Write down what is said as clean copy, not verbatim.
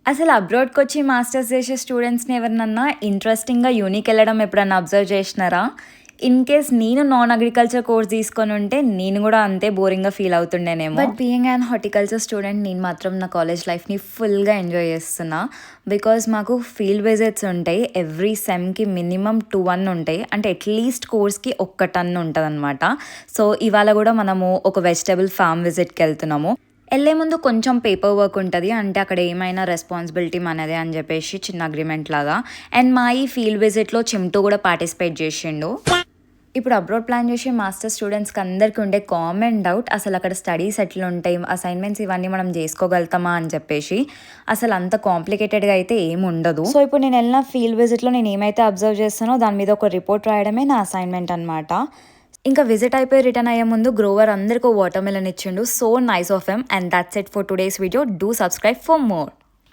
అసలు అబ్రాడ్‌కొచ్చి మాస్టర్స్ చేసే స్టూడెంట్స్‌ని ఎవరినన్నా ఇంట్రెస్టింగ్‌గా, యూనిక్ ఎప్పుడన్నా అబ్జర్వ్ చేసినారా? ఇన్‌కేస్ నేను నాన్ అగ్రికల్చర్ కోర్స్ తీసుకొనుంటే నేను గూడా అంతే బోరింగ్‌గా ఫీల్ అవుతుండేనేమో. But being an horticulture student నేను మాత్రం నా కాలేజ్ లైఫ్‌ని ఫుల్‌గా ఎంజాయ్ చేస్తున్నా. బికాజ్ మాకు ఫీల్డ్ విజిట్స్ ఉంటాయి. ఎవ్రీ సెమ్‌కి మినిమమ్ 2 ఉంటాయి. అంటే అట్‌లీస్ట్ కోర్స్‌కి ఒక్క టన్ ఉంటదనమాట. సో, ఇవాళ గూడా మనము ఒక వెజిటబుల్ ఫార్మ్ విజిట్‌కెళ్తున్నాము. ఎళ్ళే ముందు కొంచెం పేపర్ వర్క్ ఉంటది. అంటే అక్కడ ఏమైనా రెస్పాన్సిబిలిటీ మనదే అని జెప్పేసి చిన్న అగ్రీమెంట్ లాగా. అండ్ మా ఈ ఫీల్డ్ విజిట్‌లో చింటూ గూడా పార్టిసిపేట్ జేషిండు. ఇప్పుడు అబ్రాడ్ ప్లాన్ చేసే మాస్టర్స్ స్టూడెంట్స్‌కి అందరికి ఉండే కామన్ డౌట్ అసలు అక్కడ స్టడీస్ ఎట్లుంటాయి? అసైన్‌మెంట్స్ ఇవన్నీ మనం జేసుకోగలుగుతామా అని చెప్పేసి. అసలు అంత కాంప్లికేటెడ్‌గా అయితే ఏముండదు. సో, ఇప్పుడు నేనెళ్ళిన ఫీల్డ్ విజిట్‌లో నేనేమైతే అబ్జర్వ్ చేస్తానో దాని మీద ఒక రిపోర్ట్ రాయడమే నా అసైన్‌మెంట్ అనమాట. ఇంకా విజిట్ అయిపోయి రిటర్న్ అయ్యే ముందు గ్రోవర్ అందరికి వాటర్ మెలన్ ఇచ్చిండు. So nice of him. And that's it for today's video. Do subscribe for more.